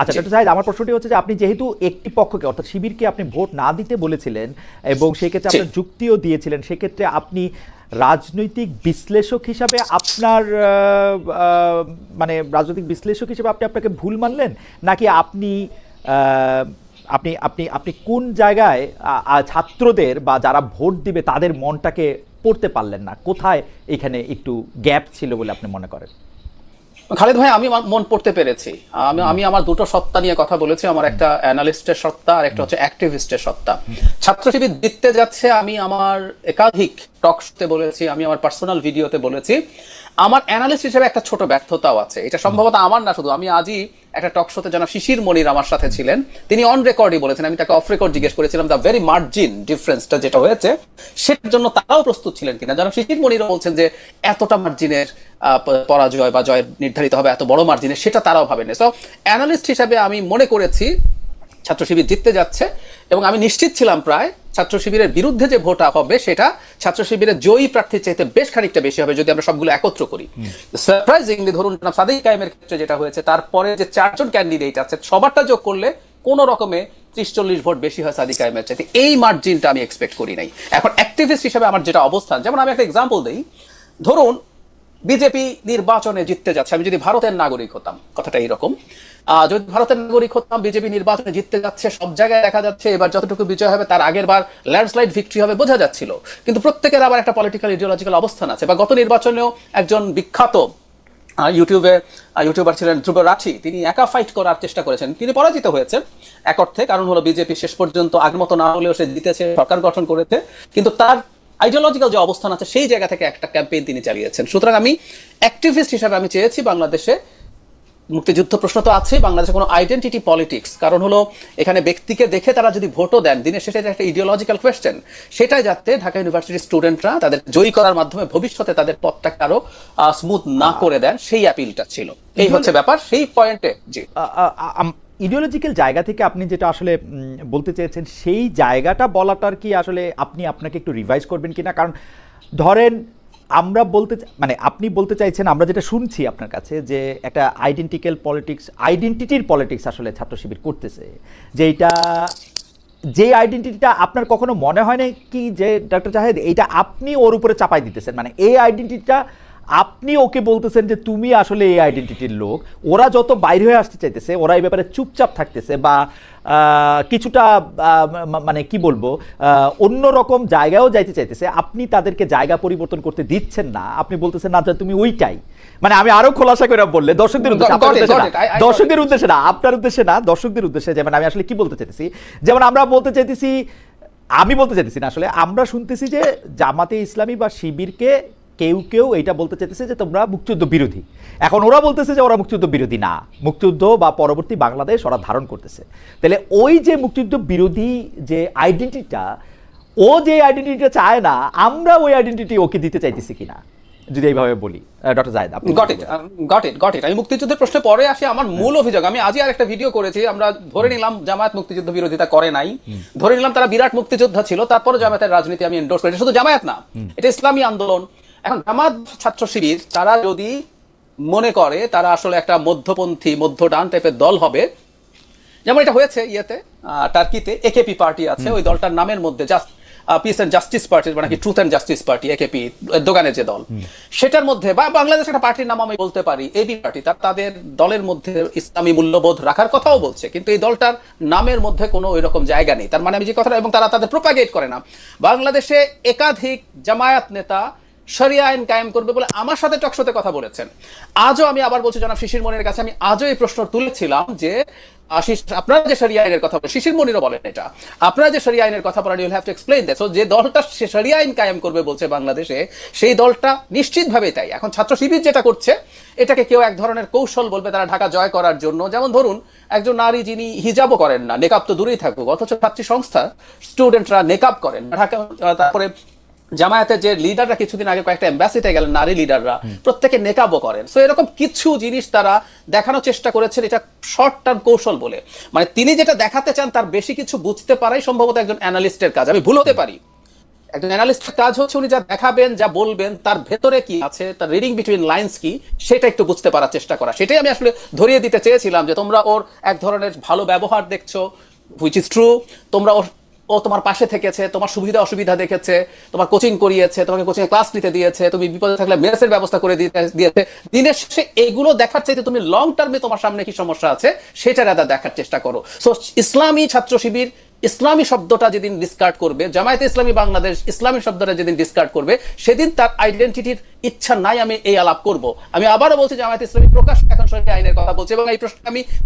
আচ্ছা ডক্টর সাহিদ, আমার প্রশ্নটি হচ্ছে যে আপনি যেহেতু একটি পক্ষকে অর্থাৎ শিবিরকে আপনি ভোট না দিতে বলেছিলেন এবং সেক্ষেত্রে আপনার যুক্তিও দিয়েছিলেন, সেক্ষেত্রে আপনি রাজনৈতিক বিশ্লেষক হিসাবে আপনার মানে রাজনৈতিক বিশ্লেষক হিসেবে আপনি আপনাকে ভুল মানলেন, নাকি আপনি আপনি আপনি আপনি কোন জায়গায় ছাত্রদের বা যারা ভোট দিবে তাদের মনটাকে পড়তে পারলেন না? কোথায় এখানে একটু গ্যাপ ছিল বলে আপনি মনে করেন? খালিদ ভাই, আমি মন পড়তে পেরেছি। আমি আমার দুটো সত্তা নিয়ে কথা বলেছি, আমার একটা অ্যানালিস্টের সত্তা আর একটা হচ্ছে অ্যাক্টিভিস্টের সত্তা। ছাত্র শিবির জিততে যাচ্ছে, আমি আমার একাধিক টক শোতে বলেছি, আমি আমার পার্সোনাল ভিডিওতে বলেছি। আমার অ্যানালিস্ট হিসেবে একটা ছোট ব্যর্থতাও আছে, এটা সম্ভবত আমার না শুধু। আমি আজই একটা টক শোতে জনাব শিশির মনির আমার সাথে ছিলেন, তিনি অন রেকর্ডই বলেছেন, আমি তাকে অফ রেকর্ড জিজ্ঞেস করেছিলাম দ্য ভেরি মার্জিন ডিফারেন্সটা যেটা হয়েছে সেটার জন্য তারাও প্রস্তুত ছিলেন কিনা। জনাব শিশির মনিরও বলছেন যে এতটা মার্জিনের পরাজয় বা জয় নির্ধারিত হবে এত বড় মার্জিনে, সেটা তারাও ভাবেনি। সো অ্যানালিস্ট হিসাবে আমি মনে করেছি ছাত্র শিবির জিততে যাচ্ছে, এবং আমি নিশ্চিত ছিলাম প্রায় ছাত্র শিবিরের বিরুদ্ধে যে ভোট হবে সেটা ছাত্র শিবিরের জয়ী প্রার্থীর চাইতে বেশ খানিকটা বেশি হবে যদি আমরা সবগুলো একত্র করি। সারপ্রাইজিংলি ধরুন সাদিক কায়েমের ক্ষেত্রে যেটা হয়েছে, তারপরে যে চারজন ক্যান্ডিডেট আছে সবারটা যোগ করলে কোন রকমে 30-40 ভোট বেশি হয় সাদিক কায়েমের চাইতে। এই মার্জিনটা আমি এক্সপেক্ট করি নাই। এখন অ্যাক্টিভিস্ট হিসেবে আমার যেটা অবস্থান, যেমন আমি একটা এক্সাম্পল দিই, ধরুন বিজেপি নির্বাচনে জিততে যাচ্ছে, আমি যদি ভারতের নাগরিক হতাম, কথাটা এইরকম, যদি ভারতের নাগরিক হতাম, বিজেপি নির্বাচনে জিততে যাচ্ছে, সব জায়গায় দেখা যাচ্ছে এবার যতটুকু বিজয় হবে তার আগের বার ল্যান্ডস্লাইড ভিক্টরি হবে বোঝা যাচ্ছিল, কিন্তু প্রত্যেকের আবার একটা পলিটিক্যাল ইডিওলজিক্যাল অবস্থান আছে। বা গত নির্বাচনেও একজন বিখ্যাত ইউটিউবার ছিলেন ধ্রুব রাঠি, তিনি একা ফাইট করার চেষ্টা করেছেন, তিনি পরাজিত হয়েছেন এক অর্থে, কারণ হলো বিজেপি শেষ পর্যন্ত আগের মতো না হলেও সে জিতেছে, সরকার গঠন করেছে, কিন্তু তার আইডিওলজিক্যাল যে অবস্থান আছে সেই জায়গা থেকে একটা ক্যাম্পেইন তিনি চালিয়েছেন। সুতরাং আমি অ্যাক্টিভিস্ট হিসাবে আমি চেয়েছি বাংলাদেশে মুক্তিযুদ্ধ প্রশ্ন তো আছে, বাংলাদেশে কোনো আইডেন্টিটি পলিটিক্স, কারণ হলো এখানে ব্যক্তিকে দেখে তারা যদি ভোটও দেন দিনের শেষে একটা ইডিওলজিক্যাল কোয়েশ্চেন, সেটাই যাতে ঢাকা ইউনিভার্সিটির স্টুডেন্টরা তাদের জয়ী করার মাধ্যমে ভবিষ্যতে তাদের পথটাকে আরো স্মুথ না করে দেন, সেই অ্যাপিলটা ছিল। এই হচ্ছে ব্যাপার, সেই পয়েন্টে জি ইডিওলজিক্যাল জায়গা থেকে আপনি যেটা আসলে বলতে চেয়েছেন সেই জায়গাটা বলাটার কি আসলে আপনি আপনাকে একটু রিভাইজ করবেন কিনা? কারণ ধরেন আমরা বলতে মানে আপনি বলতে চাইছেন, আমরা যেটা শুনছি আপনার কাছে, যে একটা আইডেন্টিটির পলিটিক্স আসলে ছাত্র শিবির করতেছে, যে এইটা যে আইডেন্টিটিটা আপনার কখনো মনে হয় না কি যে ডক্টর জাহেদ এইটা আপনি ওর উপরে চাপাই দিতেছেন, মানে এই আইডেন্টিটিটা আপনি ওকে বলতেছেন যে তুমি আসলে এই আইডেন্টিটির লোক, ওরা যত বাইরে হয়ে আসতে চাইতেছে, ওরা এই ব্যাপারে চুপচাপ থাকতেছে বা কিছুটা মানে কি বলবো অন্যরকম জায়গায়ও যাইতে চাইতেছে, আপনি তাদেরকে জায়গা পরিবর্তন করতে দিচ্ছেন না, আপনি বলতেছেন না যে তুমি ওইটাই, মানে আমি আরো খোলাসা করে বললে দর্শকদের উদ্দেশ্যে, দর্শকদের উদ্দেশ্যে না, আপনার উদ্দেশ্যে না, দর্শকদের উদ্দেশ্যে, যেমন আমি আসলে কি বলতে চাইতেছি, যেমন আমরা বলতে চাইতেছি, আমি বলতে চাইতেছি না, আসলে আমরা শুনতেছি যে জামাতে ইসলামী বা শিবিরকে কেউ কেউ এইটা বলতে চাইতেছে যে তোমরা মুক্তিযুদ্ধ বিরোধী। এখন ওরা বলতেছে যে ওরা মুক্তিযুদ্ধ বিরোধী না, মুক্তিযুদ্ধ বা পরবর্তী বাংলাদেশ ওরা ধারণ করতেছে। তাহলে ওই যে মুক্তিযুদ্ধ বিরোধী যে আইডেন্টিটিটা, ও যে আইডেন্টিটিটা চায় না, আমরা ওই আইডেন্টিটি ওকে দিতে চাইতেছি কিনা, যদি এইভাবে বলি। ডক্টর জাহেদ, আপনি গট ইট। আমি মুক্তিযুদ্ধের প্রশ্নে পরে আসি। আমার মূল অভিযোগ, আমি আজই আরেকটা ভিডিও করেছি, আমরা ধরে নিলাম জামায়াত মুক্তিযুদ্ধ বিরোধিতা করে নাই, ধরে নিলাম তারা বিরাট মুক্তিযোদ্ধা ছিল, তারপরে জামায়াতের রাজনীতি আমি এন্ডোর্স করেছি। শুধু জামায়াত না, এটা ইসলামী আন্দোলন। এখন জামাত ছাত্র শিবির তারা যদি মনে করে তারা আসলে একটা মধ্যপন্থী মধ্য ডান টাইপের দল হবে, যেমন এটা হয়েছে ইয়েতে টার্কিতে একেপি পার্টি আছে, ওই দলটার নামের মধ্যে just peace and justice party, মানে কি truth and justice party, AKP দোকানের যে দল, সেটার মধ্যে বা বাংলাদেশ একটা পার্টির নাম আমি বলতে পারি এবি পার্টি, তাদের দলের মধ্যে ইসলামী মূল্যবোধ রাখার কথাও বলছে, কিন্তু এই দলটার নামের মধ্যে কোনো ওই রকম জায়গা নেই। তার মানে আমি যে কথা, এবং তারা তাদের প্রোপাগেট করে না। বাংলাদেশে একাধিক জামায়াত নেতা শরিয়া আইন কায়েম করবে বলে আমার সাথে টকশোতে কথা বলেছেন। আজও আমি আবার বলছি, জনাব শিশির মনিরের কাছে আমি আজও এই প্রশ্ন তুলেছিলাম যে আপনারা যে শরিয়া আইনের কথা বলেন, শিশির মনিরও বলেন এটা, আপনারা যে শরিয়া আইনের কথা বলেন, you have to explain that. So যে দলটা শরিয়া আইন কায়েম করবে বলছে বাংলাদেশে, সেই দলটা নিশ্চিতভাবেই তাই। এখন ছাত্র শিবির যেটা করছে, এটাকে কেউ এক ধরনের কৌশল বলবে তারা ঢাকা জয় করার জন্য। যেমন ধরুন একজন নারী যিনি হিজাবও করেন না, নেকাব তো দূরেই থাকুক, অথচ ছাত্রী সংস্থা স্টুডেন্টরা নেকাব করেন ঢাকা। তারপরে জামায়াতের যে লিডাররা কিছুদিন আগে কয়েকটা এম্বাসিতে গেলেন, নারী লিডাররা প্রত্যেকে নেকাবও করেন। সো এরকম কিছু জিনিস তারা দেখানোর চেষ্টা করেছেন, এটা শর্ট টার্ম কৌশল বলে। মানে তিনি যেটা দেখাতে চান তার বেশি কিছু বুঝতে পারাই সম্ভবত একজন অ্যানালিস্টের কাজ। আমি ভুল হতে পারি, একজন অ্যানালিস্টের কাজ হচ্ছে উনি যা দেখাবেন, যা বলবেন, তার ভেতরে কি আছে, তার রিডিং বিটুইন লাইন্স কি, সেটা একটু বুঝতে পারার চেষ্টা করা। সেটাই আমি আসলে ধরিয়ে দিতে চেয়েছিলাম যে তোমরা ওর এক ধরনের ভালো ব্যবহার দেখছো, হুইচ ইজ ট্রু। তোমরা ও তোমার পাশে থেকেছে, তোমার সুবিধা অসুবিধা দেখেছে, তোমার কোচিং করিয়েছে, তোমাকে কোচিং ক্লাস নিতে দিয়েছে, তুমি বিপদে থাকলে মেসের ব্যবস্থা করে দিয়েছে। দিনের শেষে এইগুলো দেখার চাইতে তুমি লং টার্মে তোমার সামনে কি সমস্যা আছে সেটা রাদা দেখার চেষ্টা করো। সো ইসলামী ছাত্র শিবির ইসলামী শব্দটা যেদিন ডিসকার্ড করবে, জামায়াতে ইসলামী বাংলাদেশ ইসলামী শব্দটা যেদিন ডিসকার্ড করবে, সেদিন তার আইডেন্টিটির ইচ্ছা নাই আমি এই আলাপ করব। আমি আবারও বলছি, জামায়াতে ইসলামী প্রকাশ এখন শরীয়ত আইনের কথা বলছে, এবং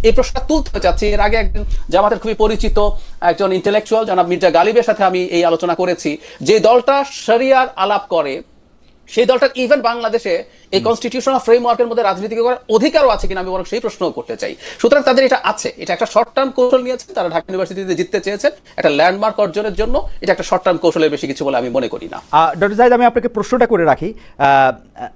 এই প্রশ্নটা তুলতে চাচ্ছি। এর আগে একজন জামাতের খুবই পরিচিত একজন ইন্টেলেকচুয়াল জনাব মির্জা গালিবের সাথে আমি এই আলোচনা করেছি, যে দলটা শরিয়ার আলাপ করে, সেই দলটার ইভেন বাংলাদেশে এই কনস্টিটিউশনাল ফ্রেমওয়ার্কের মধ্যে রাজনীতি করার অধিকারও আছে কিনা আমি বরং সেই প্রশ্নও করতে চাই। সুতরাং তাদের এটা আছে, এটা একটা শর্ট টার্ম কৌশল নিয়েছেন, তারা ঢাকা ইউনিভার্সিটিতে জিততে চেয়েছেন একটা ল্যান্ডমার্ক অর্জনের জন্য। এটা একটা শর্ট টার্ম কৌশলের বেশি কিছু বলে আমি মনে করি না। ডক্টর জাহিদ, আমি আপনাকে প্রশ্নটা করে রাখি,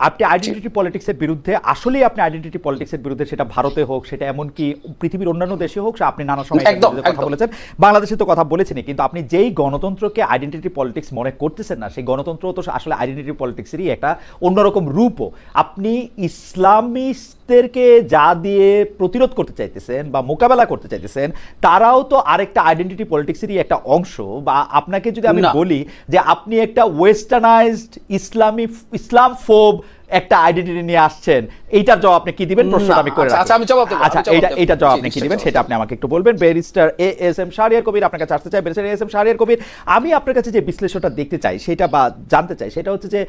আপনি আইডেন্টিটি পলিটিক্সের বিরুদ্ধে, আসলেই আপনি আইডেন্টিটি পলিটিক্সের বিরুদ্ধে, সেটা ভারতে হোক, সেটা এমনকি পৃথিবীর অন্যান্য দেশে হোক, আপনি নানা সময় কথা বলেছেন, বাংলাদেশে তো কথা বলেছেনই, কিন্তু আপনি যেই গণতন্ত্রকে আইডেন্টিটি পলিটিক্স মনে করতেছেন না, সেই গণতন্ত্র তো আসলে আইডেন্টিটি পলিটিক্সেরই একটা অন্যরকম রূপও। আপনি ইসলামিস্টদেরকে যা দিয়ে প্রতিরোধ করতে চাইতেছেন বা মোকাবেলা করতে চাইতেছেন, তারাও তো আরেকটা আইডেন্টিটি পলিটিক্সেরই একটা অংশ। বা আপনাকে যদি আমি বলি যে আপনি একটা ওয়েস্টার্নাইজড ইসলাম ফোব একটা আইডেন্টিটি নিয়ে আসছেন, এইটার জবাব আপনি কি দিবেন? প্রশ্নটা আমি করে রাখি। আচ্ছা, এইটার জবাব আপনি কি দিবেন সেটা আপনি আমাকে একটু বলবেন। ব্যারিস্টার এএসএম শাহরিয়ার কবির, আপনার কাছে আসতে চাই। ব্যারিস্টার এএসএম শাহরিয়ার কবির, আমি আপনার কাছে যে বিশ্লেষণটা দেখতে চাই সেটা বা জানতে চাই, সেটা হচ্ছে যে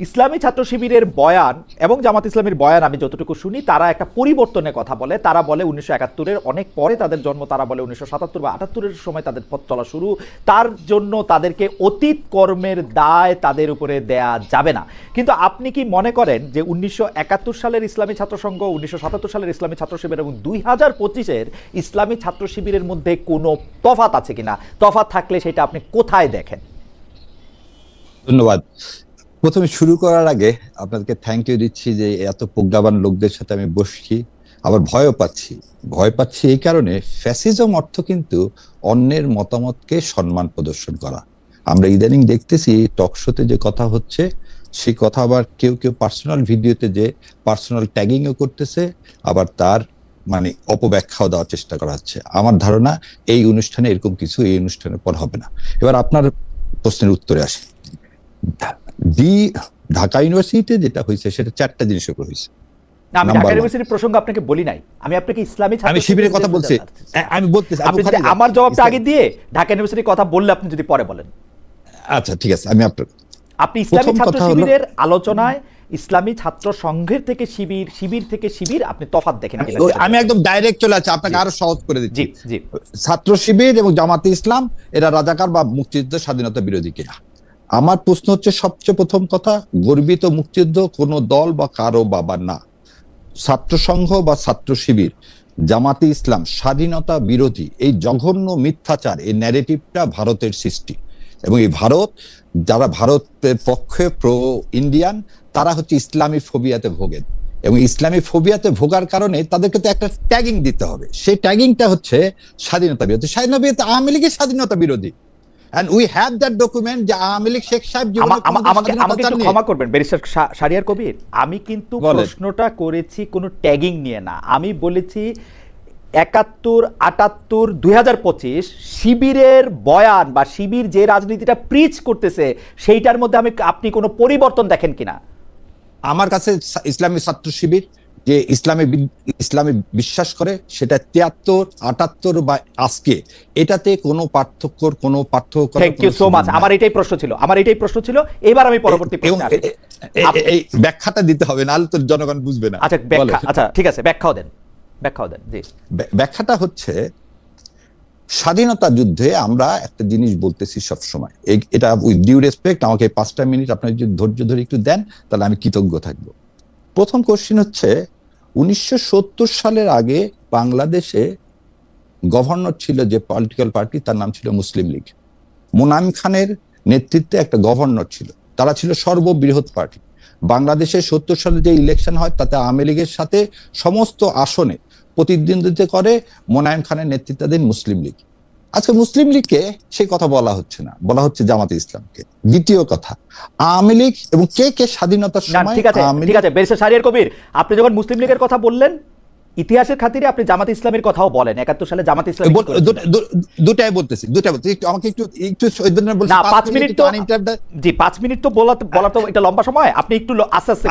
ইসলামী ছাত্র শিবিরের বয়ান এবং জামাত ইসলামীর বয়ান আমি যতটুকু শুনি, তারা একটা পরিবর্তনের কথা বলে। তারা বলে 1971-এর অনেক পরে তাদের জন্ম, তারা বলে 1977 বা 78-এর সময় তাদের পথ চলা শুরু, তার জন্য তাদেরকে অতীত কর্মের দায় তাদের উপরে দেয়া যাবে না। কিন্তু আপনি কি মনে করেন যে 1971 সালের ইসলামী ছাত্র সংঘ, 1977 সালের ইসলামী ছাত্র শিবির এবং 2025-এর ইসলামী ছাত্র শিবিরের মধ্যে কোনো তফাৎ আছে কিনা? তফাৎ থাকলে সেটা আপনি কোথায় দেখেন? ধন্যবাদ। প্রথমে শুরু করার আগে আপনাদেরকে থ্যাংক ইউ দিচ্ছি যে এত প্রজ্ঞাবান লোকদের সাথে আমি বসছি, আবার ভয়ও পাচ্ছি। ভয় পাচ্ছি এই কারণে, ফ্যাসিজম অর্থ কিন্তু অন্যের মতামতকে সম্মান প্রদর্শন করা। আমরা ইদানিং দেখতেছি টকশোতে যে কথা হচ্ছে, সেই কথা আবার কেউ কেউ পার্সোনাল ভিডিওতে যে পার্সোনাল ট্যাগিংও করতেছে, আবার তার মানে অপব্যাখ্যাও দেওয়ার চেষ্টা করা হচ্ছে। আমার ধারণা এই অনুষ্ঠানে এরকম কিছু এই অনুষ্ঠানের পর হবে না। এবার আপনার প্রশ্নের উত্তরে আসি। ঢাকা ইউনিভার্সিটিতে যেটা হয়েছে সেটা চারটা জিনিসের উপর হয়েছে। আমি ঢাকা ইউনিভার্সিটির প্রসঙ্গ আপনাকে বলি নাই, আমি আপনাকে ইসলামী ছাত্র শিবিরের কথা বলছি। আমি বলতেছি, আপনি যদি আমার জবাবটা আগে দিয়ে ঢাকা ইউনিভার্সিটির কথা বললে আপনি যদি পরে বলেন। আচ্ছা ঠিক আছে, আপনি ইসলামী ছাত্র শিবিরের আলোচনায় ইসলামী ছাত্র সংঘের থেকে শিবির, শিবির থেকে শিবির, আপনি তফাৎ দেখেন? আমি একদম ডাইরেক্ট চলে আসছি, আপনাকে আরো সহজ করে দিচ্ছি। ছাত্র শিবির এবং জামাতে ইসলাম এরা রাজাকার বা মুক্তিযুদ্ধ স্বাধীনতা বিরোধী কিনা? আমার প্রশ্ন হচ্ছে, সবচেয়ে প্রথম কথা, গর্বিত মুক্তিযুদ্ধ কোনো দল বা কারো বাবা না। ছাত্র সংঘ বা ছাত্র শিবির, জামাতে ইসলাম স্বাধীনতা বিরোধী, এই জঘন্য মিথ্যাচার, এই ন্যারেটিভটা ভারতের সৃষ্টি। এবং এই ভারত, যারা ভারতের পক্ষে প্রো ইন্ডিয়ান, তারা হচ্ছে ইসলামী ফোবিয়াতে ভোগেন। এবং ইসলামী ফোবিয়াতে ভোগার কারণে তাদেরকে তো একটা ট্যাগিং দিতে হবে। সেই ট্যাগিংটা হচ্ছে স্বাধীনতা বিরোধী। স্বাধীনতা বিরোধী, আওয়ামী লীগের স্বাধীনতা বিরোধী। And we have that document যে আওয়ামী লীগ শেখ সাহেব আমাকে একটু ক্ষমা করবেন ব্যারিস্টার শাহরিয়ার কবির, আমি কিন্তু প্রশ্নটা করেছি কোনো ট্যাগিং নিয়ে না। আমি বলেছি 71, 78, 2025 শিবিরের বয়ান বা শিবির যে রাজনীতিটা প্রিচ করতেছে সেইটার মধ্যে আপনি কোনো পরিবর্তন দেখেন কিনা? আমার কাছে ইসলামী ছাত্র শিবির যে ইসলামে বিশ্বাস করে, সেটা 73, 78 বা আজকে, এটাতে কোনো পার্থক্য। Thank you so much. আমার এটাই প্রশ্ন ছিল। এবার আমি পরবর্তী প্রশ্নে আসি। এই ব্যাখ্যাটা দিতে হবে, নাহলে তো জনগণ বুঝবে না। আচ্ছা ঠিক আছে, ব্যাখ্যাও দেন। জি, ব্যাখ্যাটা হচ্ছে, স্বাধীনতা যুদ্ধে আমরা একটা জিনিস বলতেছি সবসময়, এটা উইথ ডিউ রেসপেক্ট, আমাকে 5টা মিনিট আপনার যদি ধৈর্য ধরে একটু দেন তাহলে আমি কৃতজ্ঞ থাকবো। প্রথম কোশ্চেন হচ্ছে, 1970 সালের আগে বাংলাদেশে গভর্নর ছিল যে পলিটিক্যাল পার্টি, তার নাম ছিল মুসলিম লীগ। মোনায়েম খানের নেতৃত্বে একটা গভর্নর ছিল, তারা ছিল সর্ববৃহৎ পার্টি। বাংলাদেশে 70 সালে যে ইলেকশন হয় তাতে আওয়ামী লীগের সাথে সমস্ত আসনে প্রতিদ্বন্দ্বিতা করে মোনায়েম খানের নেতৃত্বাধীন মুসলিম লীগ। আজকে মুসলিম লীগকে সেই কথা বলা হচ্ছে না, বলা হচ্ছে জামাতে ইসলামকে। দ্বিতীয় কথা, আওয়ামী লীগ এবং কে স্বাধীনতার সময় ঠিক আছে ব্যারিস্টার শাহরিয়ার কবির, আপনি যখন মুসলিম লীগের কথা বললেন ইতিহাসের খাতিরে আপনি জামাত ইসলামের কথাও বলেন। 71 সালে জামাত ইসলাম দুটাই বলতেছি আমাকে একটু না 5 মিনিট তো জি 5 মিনিট তো বলা তো এটা লম্বা সময়, আপনি একটু আস্তে আস্তে